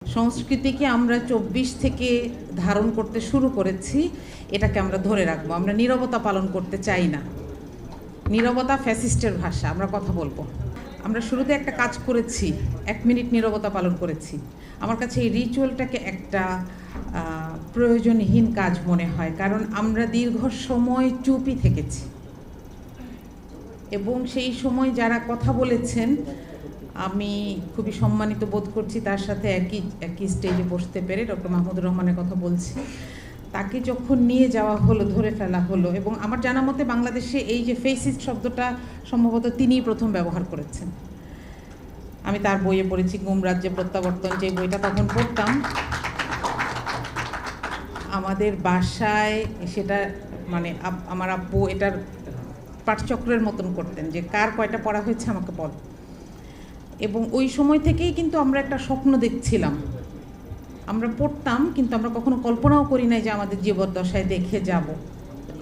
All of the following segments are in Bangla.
সংস্কৃতিকে আমরা ২৪ থেকে ধারণ করতে শুরু করেছি, এটাকে আমরা ধরে রাখবো। আমরা নীরবতা পালন করতে চাই না। নীরবতা ফ্যাসিস্টের ভাষা, আমরা কথা বলবো। আমরা শুরুতে একটা কাজ করেছি, ১ মিনিট নীরবতা পালন করেছি। আমার কাছে এই রিচুয়ালটাকে একটা প্রয়োজনহীন কাজ মনে হয়, কারণ আমরা দীর্ঘ সময় চুপই থেকেছি এবং সেই সময় যারা কথা বলেছেন আমি খুবই সম্মানিত বোধ করছি। তার সাথে একই স্টেজে বসতে পেরে ডক্টর মাহমুদুর রহমানের কথা বলছি। তাকে যখন নিয়ে যাওয়া হলো, ধরে ফেলা হলো, এবং আমার জানা মতে বাংলাদেশে এই যে ফেসিস্ট শব্দটা সম্ভবত তিনিই প্রথম ব্যবহার করেছেন। আমি তার বইয়ে পড়েছি, গুম রাজ্যে প্রত্যাবর্তন, যে বইটা তখন পড়তাম। আমাদের বাসায় সেটা মানে আমার আব্বু এটার পাঠচক্রের মতন করতেন, যে কার কয়টা পড়া হয়েছে আমাকে বল। এবং ওই সময় থেকেই কিন্তু আমরা একটা স্বপ্ন দেখছিলাম। আমরা পড়তাম, কিন্তু আমরা কখনো কল্পনাও করি নাই যে আমাদের জীবদ্দশায় দেখে যাব।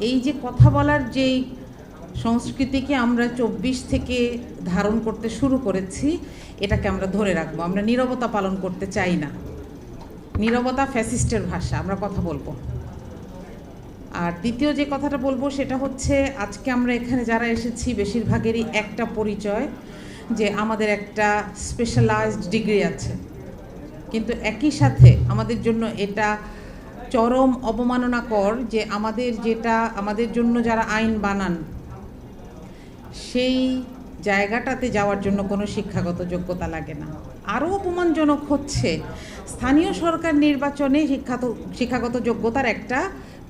এই যে কথা বলার যেই সংস্কৃতিকে আমরা ২৪ থেকে ধারণ করতে শুরু করেছি, এটাকে আমরা ধরে রাখবো। আমরা নীরবতা পালন করতে চাই না। নীরবতা ফ্যাসিস্টের ভাষা, আমরা কথা বলবো। আর দ্বিতীয় যে কথাটা বলবো সেটা হচ্ছে, আজকে আমরা এখানে যারা এসেছি বেশিরভাগেরই একটা পরিচয়, যে আমাদের একটা স্পেশালাইজড ডিগ্রি আছে, কিন্তু একই সাথে আমাদের জন্য এটা চরম অবমাননাকর যে আমাদের জন্য যারা আইন বানান সেই জায়গাটাতে যাওয়ার জন্য কোনো শিক্ষাগত যোগ্যতা লাগে না। আরও অপমানজনক হচ্ছে, স্থানীয় সরকার নির্বাচনে শিক্ষাগত যোগ্যতার একটা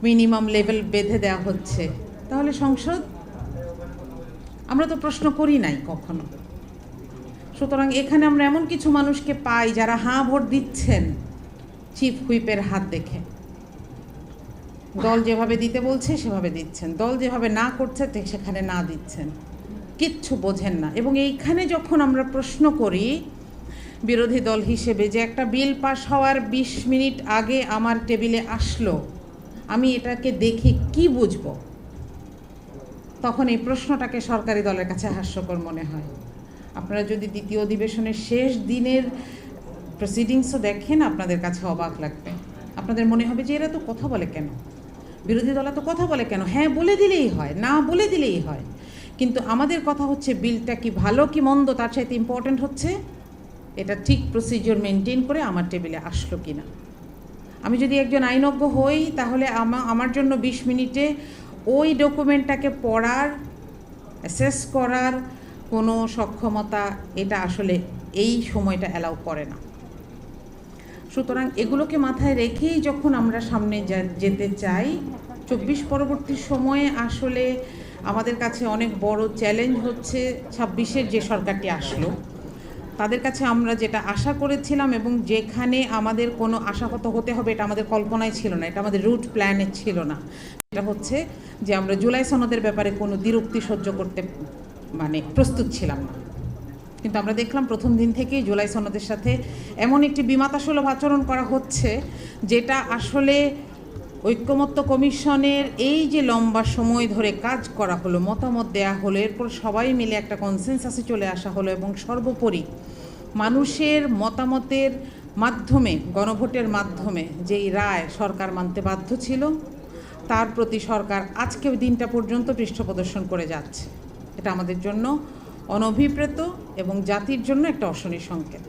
মিনিমাম লেভেল বেঁধে দেওয়া হচ্ছে। তাহলে সংসদ, আমরা তো প্রশ্ন করি নাই কখনো। সুতরাং এখানে আমরা এমন কিছু মানুষকে পাই যারা হাঁ ভোট দিচ্ছেন চিফ হুইপের হাত দেখে। দল যেভাবে দিতে বলছে সেভাবে দিচ্ছেন, দল যেভাবে না করছে সেখানে না দিচ্ছেন, কিচ্ছু বোঝেন না। এবং এইখানে যখন আমরা প্রশ্ন করি বিরোধী দল হিসেবে, যে একটা বিল পাস হওয়ার ২০ মিনিট আগে আমার টেবিলে আসলো, আমি এটাকে দেখে কি বুঝবো, তখন এই প্রশ্নটাকে সরকারি দলের কাছে হাস্যকর মনে হয়। আপনারা যদি দ্বিতীয় অধিবেশনের শেষ দিনের প্রসিডিংসও দেখেন, আপনাদের কাছে অবাক লাগবে। আপনাদের মনে হবে যে এরা তো কথা বলে কেন, বিরোধী দল তো কথা বলে কেন, হ্যাঁ বলে দিলেই হয়, না বলে দিলেই হয়। কিন্তু আমাদের কথা হচ্ছে বিলটা কি ভালো কি মন্দ, তার চাইতে ইম্পর্ট্যান্ট হচ্ছে এটা ঠিক প্রসিজিওর মেনটেন করে আমার টেবিলে আসলো কি না। আমি যদি একজন আইনজ্ঞ হই, তাহলে আমার জন্য ২০ মিনিটে ওই ডকুমেন্টটাকে পড়ার, অ্যাসেস করার কোনো সক্ষমতা এটা আসলে এই সময়টা অ্যালাউ করে না। সুতরাং এগুলোকে মাথায় রেখেই যখন আমরা সামনে যেতে চাই, ২৪ পরবর্তী সময়ে আসলে আমাদের কাছে অনেক বড় চ্যালেঞ্জ হচ্ছে ২৬-এর যে সরকারটি আসলো, তাদের কাছে আমরা যেটা আশা করেছিলাম এবং যেখানে আমাদের কোনো আশাহত হতে হবে এটা আমাদের কল্পনায় ছিল না, এটা আমাদের রুট প্ল্যানে ছিল না। এটা হচ্ছে যে আমরা জুলাই সনদের ব্যাপারে কোনো দ্বিরুক্তি সহ্য করতে প্রস্তুত ছিলাম না। কিন্তু আমরা দেখলাম প্রথম দিন থেকেই জুলাই সনদের সাথে এমন একটি বিমাতাসুলভ আচরণ করা হচ্ছে, যেটা আসলে ঐক্যমত্য কমিশনের এই যে লম্বা সময় ধরে কাজ করা হলো, মতামত দেয়া হলো, এরপর সবাই মিলে একটা কনসেনসাসে চলে আসা হলো, এবং সর্বোপরি মানুষের মতামতের মাধ্যমে, গণভোটের মাধ্যমে যেই রায় সরকার মানতে বাধ্য ছিল, তার প্রতি সরকার আজকে দিনটা পর্যন্ত পৃষ্ঠপ্রদর্শন করে যাচ্ছে। এটা আমাদের জন্য অনভিপ্রেত এবং জাতির জন্য একটা অশনি সংকেত।